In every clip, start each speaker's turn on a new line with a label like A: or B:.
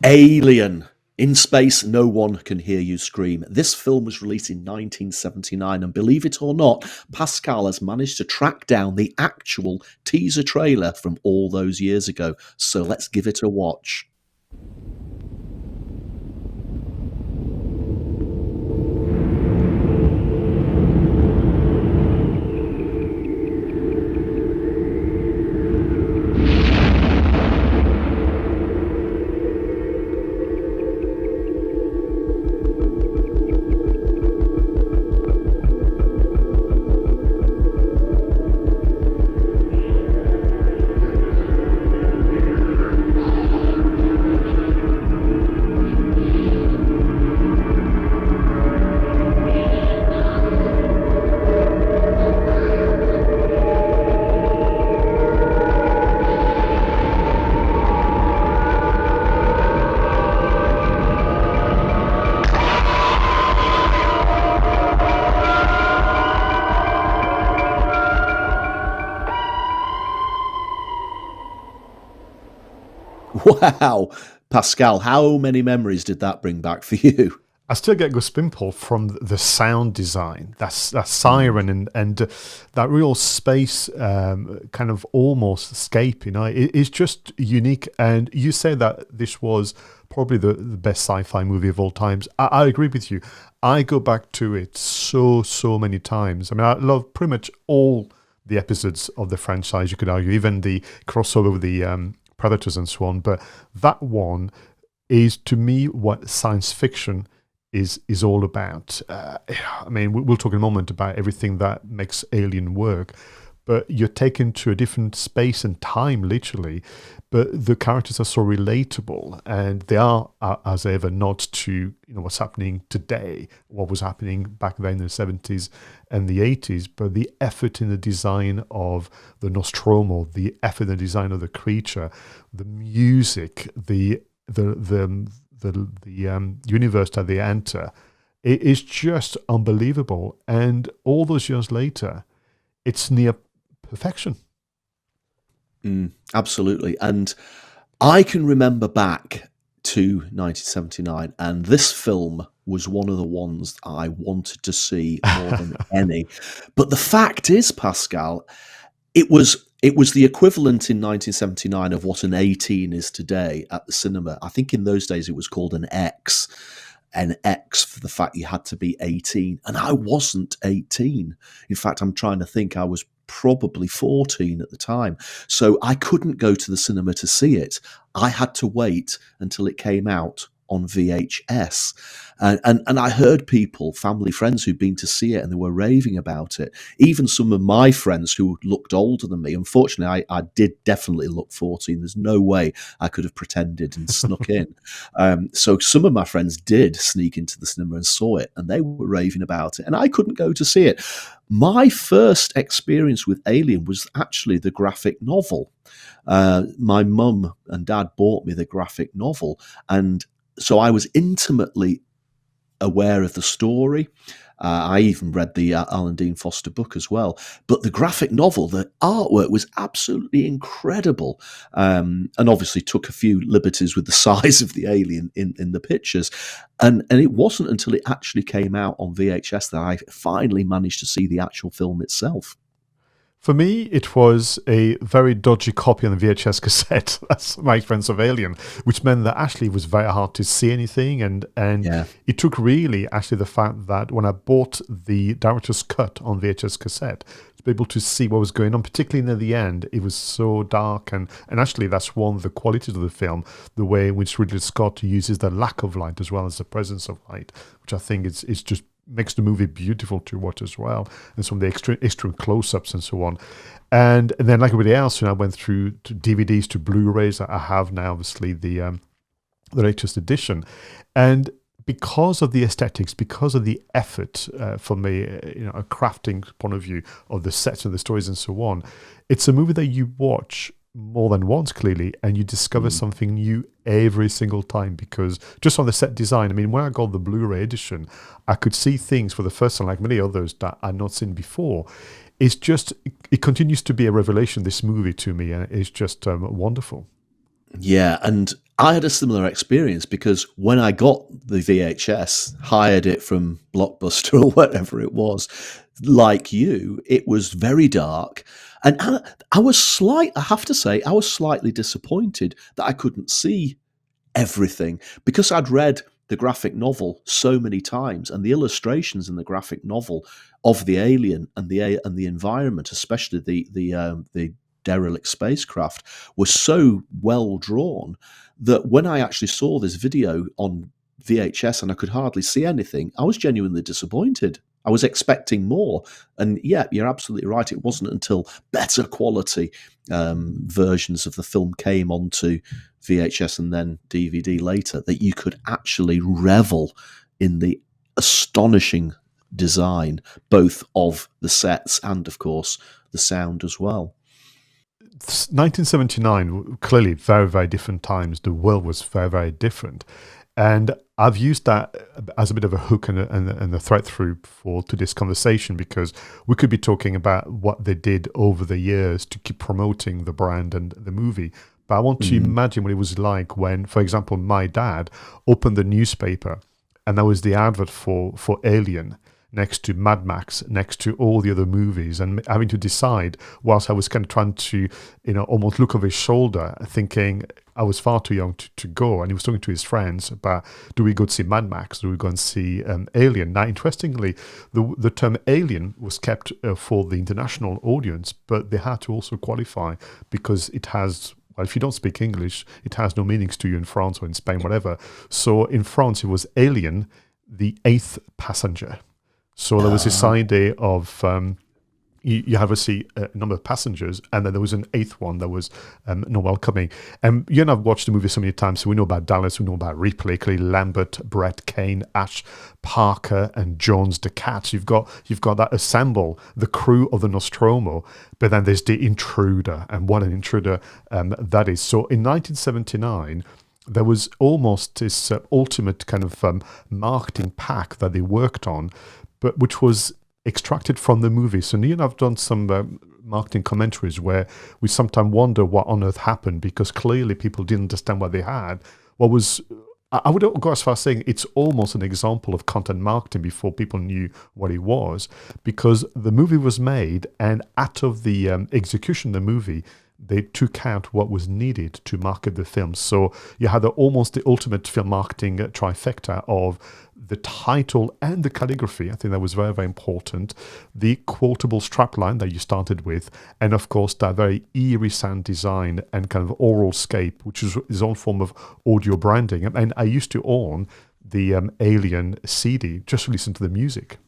A: Alien. In space, no one can hear you scream. This film was released in 1979, and believe it or not, Pascal has managed to track down the actual teaser trailer from all those years ago. So let's give it a watch. Wow. Pascal, how many memories did that bring back for you?
B: I still get goosebumps from the sound design, that siren and that real space kind of almost escape. It's just unique. And you say that this was probably the best sci-fi movie of all times. I agree with you. I go back to it so many times. I mean, I love pretty much all the episodes of the franchise, you could argue, even the crossover with the Predators and so on. But that one is, to me, what science fiction is all about. I mean, we'll talk in a moment about everything that makes Alien work, but you're taken to a different space and time, literally. But the characters are so relatable, and they are, as ever, not to what's happening today, what was happening back then in the 70s and the 80s. But the effort in the design of the Nostromo, the effort in the design of the creature, the music, the universe that they enter, it is just unbelievable. And all those years later, it's near perfection.
A: Absolutely. And I can remember back to 1979, and this film was one of the ones I wanted to see more than any. But the fact is, Pascal, it was the equivalent in 1979 of what an 18 is today at the cinema. I think in those days it was called an X for the fact you had to be 18. And I wasn't 18. In fact, I'm trying to think, I was probably 14 at the time. So I couldn't go to the cinema to see it. I had to wait until it came out on VHS. And I heard people, family friends who'd been to see it, and they were raving about it. Even some of my friends who looked older than me. Unfortunately, I did definitely look 14. There's no way I could have pretended and snuck in. So some of my friends did sneak into the cinema and saw it, and they were raving about it. And I couldn't go to see it. My first experience with Alien was actually the graphic novel. My mum and dad bought me the graphic novel, and so I was intimately aware of the story. I even read the Alan Dean Foster book as well. But the graphic novel, the artwork was absolutely incredible, and obviously took a few liberties with the size of the alien in the pictures. And it wasn't until it actually came out on VHS that I finally managed to see the actual film itself.
B: For me, it was a very dodgy copy on the VHS cassette. That's my experience of Alien, which meant that actually it was very hard to see anything. And It took really actually the fact that when I bought the director's cut on VHS cassette, to be able to see what was going on, particularly near the end, it was so dark. And actually that's one of the qualities of the film, the way in which Ridley Scott uses the lack of light as well as the presence of light, which I think is just makes the movie beautiful to watch as well, and some of the extra close-ups and so on. And then, like everybody else, I went through to DVDs, to Blu-rays. I have now, obviously, the latest edition, and because of the aesthetics, because of the effort from a crafting point of view of the sets and the stories and so on, it's a movie that you watch more than once, clearly, and you discover something new every single time. Because just on the set design, I mean, when I got the Blu-ray edition, I could see things for the first time, like many others, that I'd not seen before. It's just, it continues to be a revelation, this movie, to me, and it's just wonderful.
A: Yeah, and I had a similar experience because when I got the VHS, hired it from Blockbuster or whatever it was, like you, it was very dark. And I have to say, I was slightly disappointed that I couldn't see everything because I'd read the graphic novel so many times, and the illustrations in the graphic novel of the alien and the environment, especially the derelict spacecraft, were so well drawn that when I actually saw this video on VHS and I could hardly see anything, I was genuinely disappointed. I was expecting more, and yeah, you're absolutely right. It wasn't until better quality versions of the film came onto VHS and then DVD later that you could actually revel in the astonishing design, both of the sets and, of course, the sound as well.
B: 1979, clearly very, very different times. The world was very, very different. And I've used that as a bit of a hook and a thread through to this conversation, because we could be talking about what they did over the years to keep promoting the brand and the movie. But I want to imagine what it was like when, for example, my dad opened the newspaper and there was the advert for Alien next to Mad Max, next to all the other movies, and having to decide, whilst I was kind of trying to, almost look over his shoulder, thinking I was far too young to go, and he was talking to his friends about, do we go to see Mad Max, do we go and see Alien? Now, interestingly, the term Alien was kept for the international audience, but they had to also qualify because it has... Well, if you don't speak English, it has no meanings to you in France or in Spain, whatever. So in France, it was Alien, the eighth passenger. So there was this idea of you have a number of passengers, and then there was an eighth one that was not welcoming. You and I've watched the movie so many times, so we know about Dallas, we know about Ripley, Clearly Lambert, Brett, Kane, Ash, Parker, and Jones the Cat. You've got that assemble, the crew of the Nostromo, but then there's the intruder, and what an intruder that is. So in 1979, there was almost this ultimate kind of marketing pack that they worked on, but which was extracted from the movie. So Neil and I've done some marketing commentaries where we sometimes wonder what on earth happened, because clearly people didn't understand what they had. I would go as far as saying it's almost an example of content marketing before people knew what it was, because the movie was made, and out of the execution of the movie, they took out what was needed to market the film. So you had almost the ultimate film marketing trifecta of the title and the calligraphy. I think that was very, very important. The quotable strapline that you started with, and of course that very eerie sound design and kind of oral scape, which is his own form of audio branding. And I used to own the Alien CD just to listen to the music.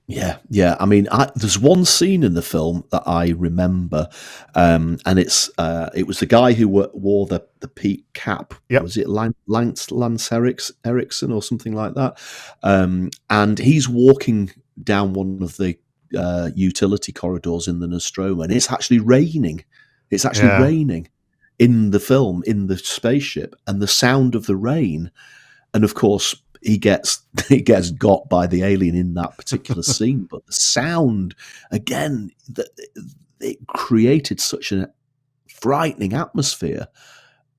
A: Yeah. I mean, there's one scene in the film that I remember, and it was the guy who wore the peak cap.
B: Yep.
A: Was it Lance Erickson or something like that? And he's walking down one of the utility corridors in the Nostromo, and it's actually raining. It's actually raining in the film, in the spaceship, and the sound of the rain, and of course, he gets got by the alien in that particular scene. But the sound, again, it created such a frightening atmosphere.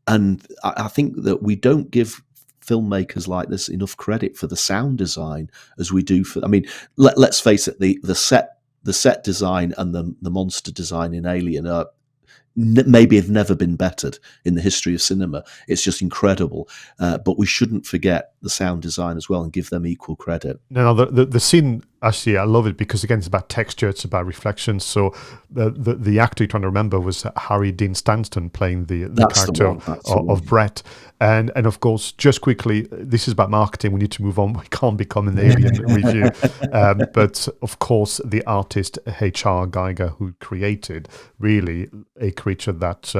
A: And I think that we don't give filmmakers like this enough credit for the sound design as we do for. I mean, let's face it, the set design and the monster design in Alien are maybe have never been bettered in the history of cinema. It's just incredible. But we shouldn't forget the sound design as well and give them equal credit.
B: No, the scene, actually, I love it because, again, it's about texture, it's about reflection. So the actor you're trying to remember was Harry Dean Stanton playing the character of Brett. And of course, just quickly, this is about marketing. We need to move on. We can't become an Alien review. But of course, the artist H.R. Geiger, who created really a creature that,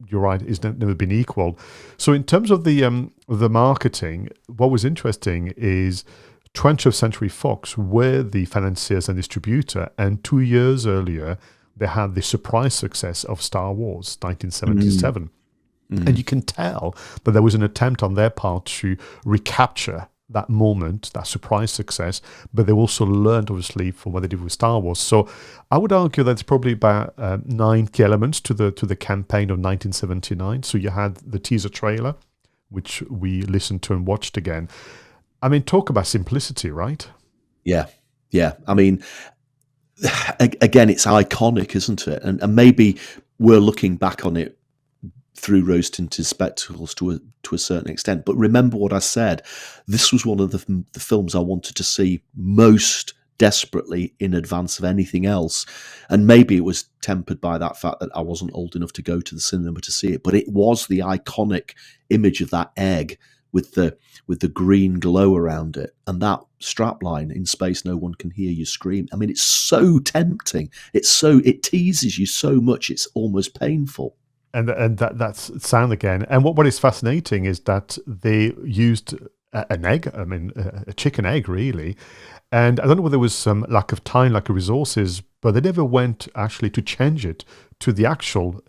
B: you're right, has never been equal. So in terms of the marketing, what was interesting is 20th Century Fox were the financiers and distributor, and 2 years earlier, they had the surprise success of Star Wars, 1977. And you can tell that there was an attempt on their part to recapture that moment, that surprise success, but they also learned, obviously, from what they did with Star Wars. So I would argue that it's probably about 9 key elements to the campaign of 1979. So you had the teaser trailer, which we listened to and watched again. I mean, talk about simplicity, right?
A: Yeah. I mean, again, it's iconic, isn't it? And maybe we're looking back on it through rose-tinted spectacles to a certain extent. But remember what I said. This was one of the films I wanted to see most desperately in advance of anything else. And maybe it was tempered by that fact that I wasn't old enough to go to the cinema to see it. But it was the iconic image of that egg with the green glow around it, and that strapline, "In space no one can hear you scream." I mean, it's so tempting. It teases you so much, it's almost painful.
B: And that's sound again. And what is fascinating is that they used an egg, I mean, a chicken egg, really. And I don't know whether there was some lack of time, lack of resources, but they never went actually to change it to the actual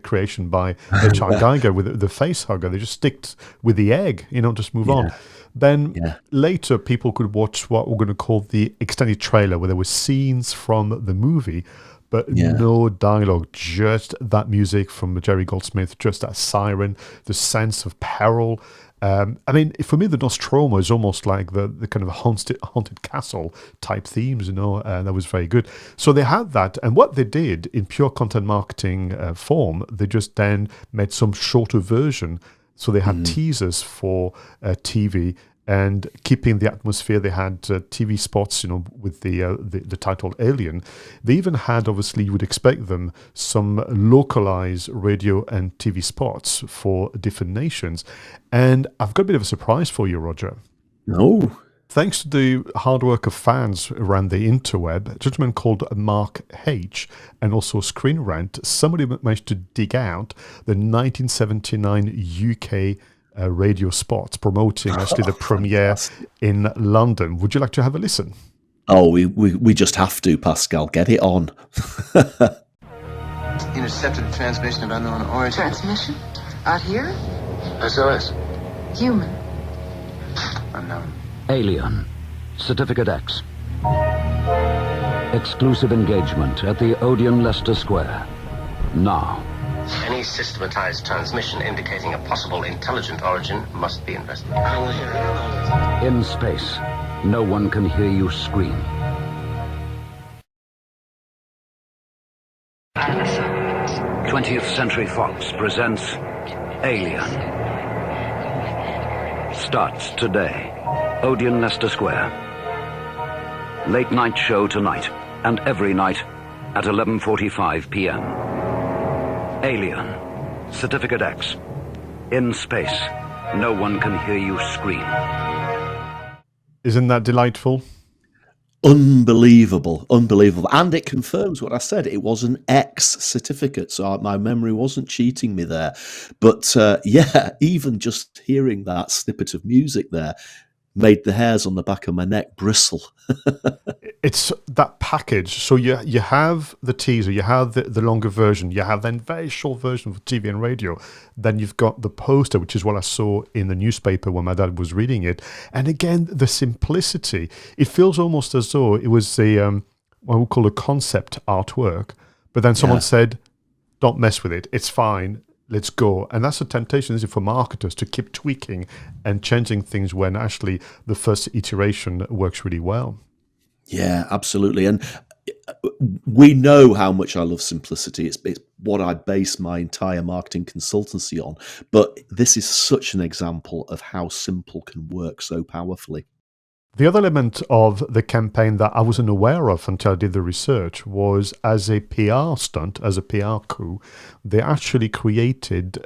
B: creation by H.R. Geiger with the face hugger. They just sticked with the egg, just move on. Then later, people could watch what we're going to call the extended trailer, where there were scenes from the movie, but no dialogue, just that music from Jerry Goldsmith, just that siren, the sense of peril. I mean, for me, the Nostromo is almost like the kind of haunted castle type themes, and that was very good. So they had that, and what they did in pure content marketing form, they just then made some shorter version. So they had teasers for TV, and keeping the atmosphere. They had TV spots, with the title Alien. They even had, obviously, you would expect them, some localized radio and TV spots for different nations. And I've got a bit of a surprise for you, Roger.
A: No.
B: Thanks to the hard work of fans around the interweb, a gentleman called Mark H. and also Screen Rant, somebody managed to dig out the 1979 UK radio spots promoting actually the premiere in London. Would you like to have a listen?
A: Oh, we just have to, Pascal. Get it on.
C: Intercepted a transmission of unknown origin.
D: Transmission? Out here?
C: SOS.
D: Human.
C: Unknown.
E: Alien. Certificate X. Exclusive engagement at the Odeon Leicester Square. Now.
F: Any systematized transmission indicating a possible intelligent origin must be investigated.
E: In space, no one can hear you scream. 20th Century Fox presents Alien. Starts today. Odeon Leicester Square. Late night show tonight and every night at 11:45 p.m. Alien. Certificate X. In space, no one can hear you scream.
B: Isn't that delightful?
A: Unbelievable. And it confirms what I said. It was an X certificate, so my memory wasn't cheating me there. But even just hearing that snippet of music there made the hairs on the back of my neck bristle.
B: It's that package. So you have the teaser, you have the longer version, you have then very short version for TV and radio. Then you've got the poster, which is what I saw in the newspaper when my dad was reading it. And again, the simplicity. It feels almost as though it was what we call a concept artwork. But then someone said, don't mess with it. It's fine. Let's go. And that's a temptation, isn't it, for marketers to keep tweaking and changing things when actually the first iteration works really well.
A: Yeah, absolutely. And we know how much I love simplicity. It's what I base my entire marketing consultancy on. But this is such an example of how simple can work so powerfully.
B: The other element of the campaign that I wasn't aware of until I did the research was, as a PR stunt, as a PR coup, they actually created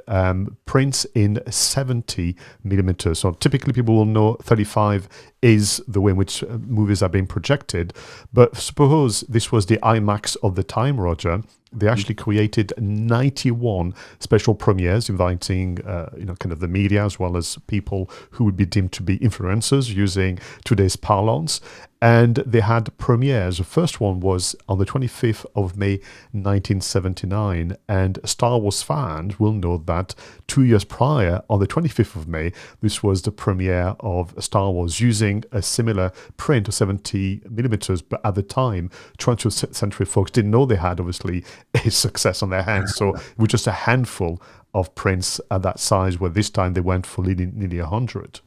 B: prints in 70 millimeters. So typically people will know 35 is the way in which movies are being projected. But suppose this was the IMAX of the time, Roger. They actually created 91 special premieres inviting, kind of the media as well as people who would be deemed to be influencers using today's parlance. And they had premieres. The first one was on the 25th of May 1979, and Star Wars fans will know that 2 years prior, on the 25th of May, this was the premiere of Star Wars using a similar print of 70 millimeters, but at the time, 20th Century Fox didn't know they had, obviously, a success on their hands, so it was just a handful of prints at that size, where this time they went for nearly 100.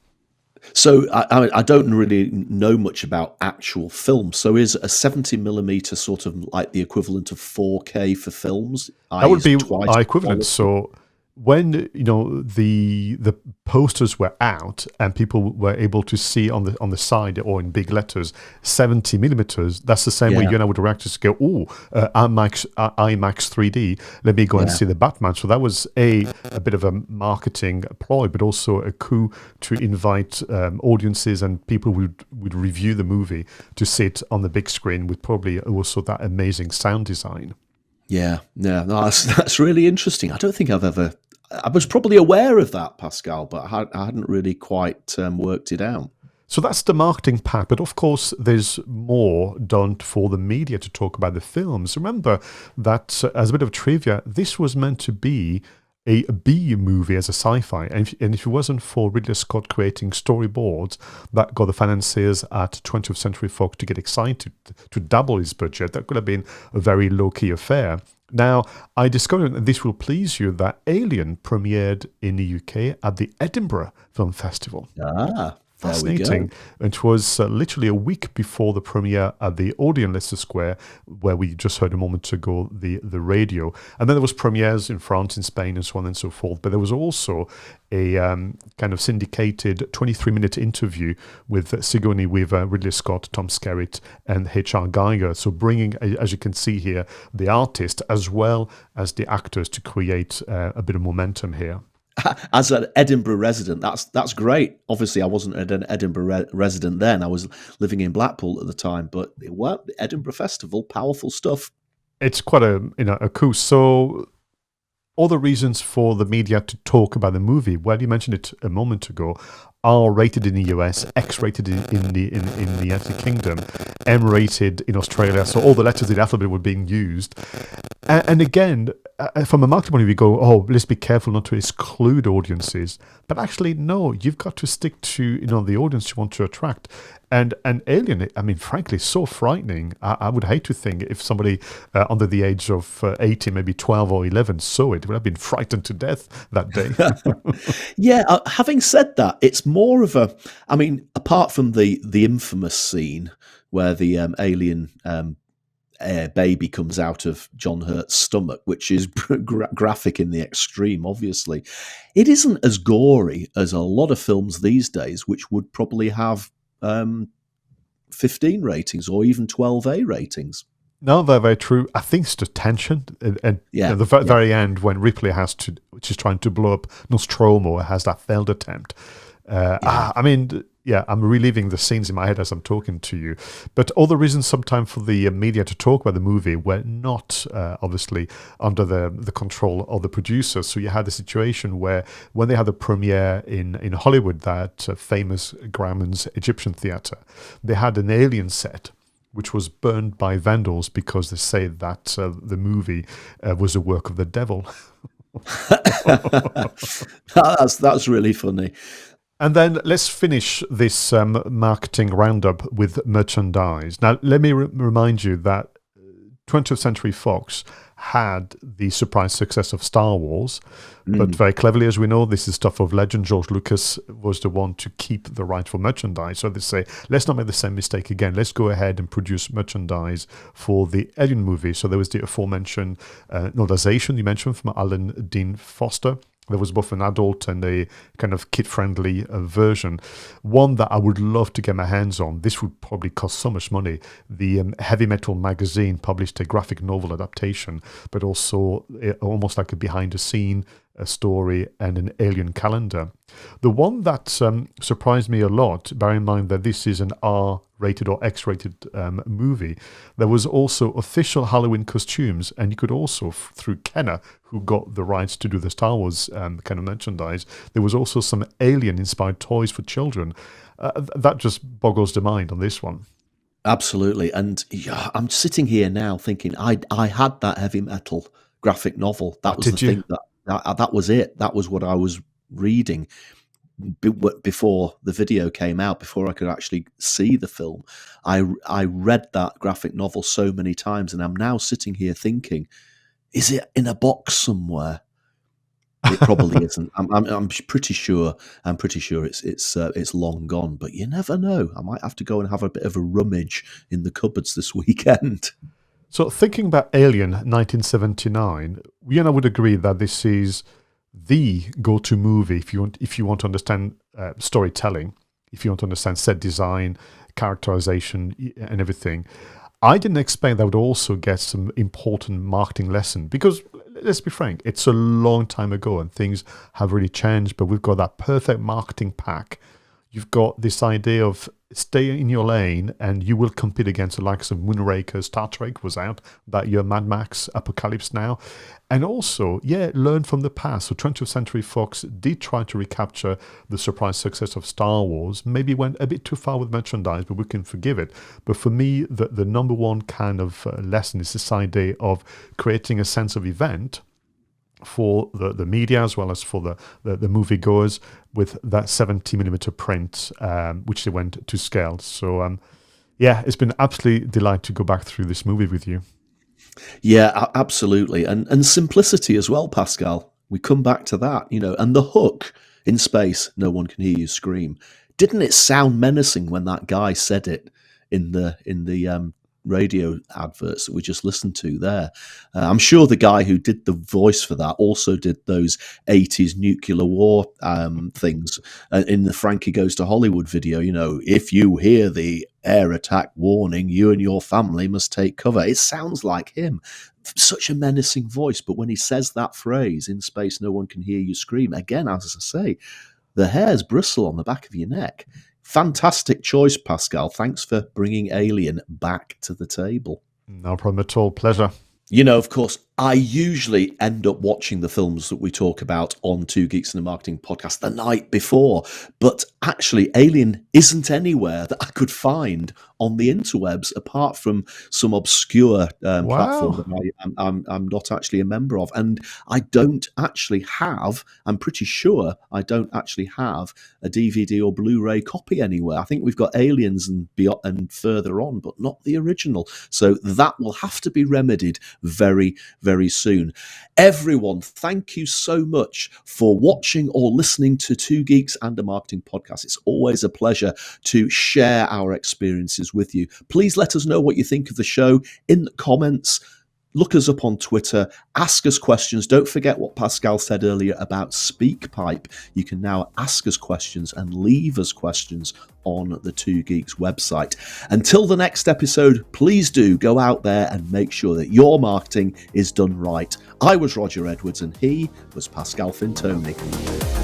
A: So I don't really know much about actual film. So is a 70 millimeter sort of like the equivalent of 4K for films?
B: That would be
A: twice
B: equivalent. So when the posters were out and people were able to see on the side or in big letters 70 millimeters, that's the same way you and I would react to go, IMAX 3D, let me go and see the Batman. So that was a bit of a marketing ploy, but also a coup to invite audiences and people who would review the movie to sit on the big screen with probably also that amazing sound design.
A: Yeah, no, that's really interesting. I don't think I was probably aware of that, Pascal, but I hadn't really quite worked it out.
B: So that's the marketing part, but of course there's more done for the media to talk about the films. Remember that, as a bit of trivia, this was meant to be a B movie as a sci-fi, and if it wasn't for Ridley Scott creating storyboards that got the financiers at 20th Century Fox to get excited to double his budget, that could have been a very low-key affair. Now, I discovered, and this will please you, that Alien premiered in the UK at the Edinburgh Film Festival. Fascinating. It was literally a week before the premiere at the Odeon Leicester Square, where we just heard a moment ago the radio. And then there was premieres in France, in Spain, and so on and so forth. But there was also a kind of syndicated 23-minute interview with Sigourney Weaver, Ridley Scott, Tom Skerritt, and H.R. Geiger. So bringing, as you can see here, the artist as well as the actors to create a bit of momentum here.
A: As an Edinburgh resident, that's great. Obviously, I wasn't an Edinburgh resident then. I was living in Blackpool at the time, but the Edinburgh Festival, powerful stuff.
B: It's quite a coup. So, other reasons for the media to talk about the movie. Well, you mentioned it a moment ago. R-rated in the US, X-rated in the United Kingdom, M-rated in Australia. So all the letters in the alphabet were being used. And again, from a marketing point of view, you go, oh, let's be careful not to exclude audiences. But actually, no, you've got to stick to the audience you want to attract. And Alien, I mean, frankly, so frightening. I would hate to think if somebody under the age of 80, maybe 12 or 11, saw it, would have been frightened to death that day.
A: Yeah, having said that, it's more of a, I mean, apart from the infamous scene where the alien baby comes out of John Hurt's stomach, which is graphic in the extreme, obviously, it isn't as gory as a lot of films these days, which would probably have 15 ratings or even 12A ratings.
B: No, they're very true. I think it's the tension, and the very end when Ripley which is trying to blow up Nostromo, has that failed attempt. I mean, I'm reliving the scenes in my head as I'm talking to you. But all the reasons sometimes for the media to talk about the movie were not obviously under the control of the producers. So you had a situation where when they had the premiere in Hollywood, that famous Grauman's Egyptian Theatre, they had an alien set which was burned by vandals because they say that the movie was a work of the devil.
A: That's really funny.
B: And then let's finish this marketing roundup with merchandise. Now, let me remind you that 20th Century Fox had the surprise success of Star Wars, but very cleverly, as we know, this is stuff of legend. George Lucas was the one to keep the right for merchandise. So they say, let's not make the same mistake again. Let's go ahead and produce merchandise for the Alien movie. So there was the aforementioned novelization you mentioned from Alan Dean Foster. There was both an adult and a kind of kid-friendly version. One that I would love to get my hands on. This would probably cost so much money. The Heavy Metal magazine published a graphic novel adaptation, but also almost like a behind-the-scene story and an alien calendar. The one that surprised me a lot, bear in mind that this is an R-rated or X-rated movie, there was also official Halloween costumes, and you could also, through Kenner, who got the rights to do the Star Wars kind of merchandise, there was also some alien-inspired toys for children. That just boggles the mind on this one.
A: Absolutely. And yeah, I'm sitting here now thinking I had that heavy metal graphic novel.
B: Oh,
A: That was the
B: did you?
A: thing that was it. That was what I was reading before the video came out, before I could actually see the film. I read that graphic novel so many times, and I'm now sitting here thinking, is it in a box somewhere? It probably isn't. I'm pretty sure. I'm pretty sure it's long gone. But you never know. I might have to go and have a bit of a rummage in the cupboards this weekend.
B: So thinking about Alien 1979, you and I would agree that this is the go-to movie if you want to understand storytelling, if you want to understand set design, characterization, and everything. I didn't expect that would also get some important marketing lesson because, let's be frank, it's a long time ago and things have really changed, but we've got that perfect marketing pack. You've got this idea of stay in your lane and you will compete against the likes of Moonraker. Star Trek was out that year, Mad Max, Apocalypse Now. And also, learn from the past. So 20th Century Fox did try to recapture the surprise success of Star Wars, maybe went a bit too far with merchandise, but we can forgive it. But for me, the number one kind of lesson is this idea of creating a sense of event for the media as well as for the moviegoers with that 70mm print, which they went to scale. So, it's been absolutely delight to go back through this movie with you.
A: Yeah, absolutely. And simplicity as well, Pascal. We come back to that, and the hook in space, no one can hear you scream. Didn't it sound menacing when that guy said it in the radio adverts that we just listened to there? I'm sure the guy who did the voice for that also did those 80s nuclear war things in the Frankie Goes to Hollywood video. If you hear the air attack warning, you and your family must take cover. It sounds like him. Such a menacing voice, but when he says that phrase, in space no one can hear you scream, again, as I say, the hairs bristle on the back of your neck. Fantastic choice, Pascal. Thanks for bringing Alien back to the table.
B: No problem at all. Pleasure.
A: Of course, I usually end up watching the films that we talk about on Two Geeks and a Marketing podcast the night before. But actually, Alien isn't anywhere that I could find on the interwebs apart from some obscure platform that I'm not actually a member of. And I don't actually have, I'm pretty sure I don't actually have a DVD or Blu-ray copy anywhere. I think we've got Aliens and further on, but not the original. So that will have to be remedied very, very soon. Everyone, thank you so much for watching or listening to Two Geeks and a Marketing podcast. It's always a pleasure to share our experiences with you. Please let us know what you think of the show in the comments. Look us up on Twitter, ask us questions. Don't forget what Pascal said earlier about SpeakPipe. You can now ask us questions and leave us questions on the Two Geeks website. Until the next episode, please do go out there and make sure that your marketing is done right. I was Roger Edwards and he was Pascal Fintoni.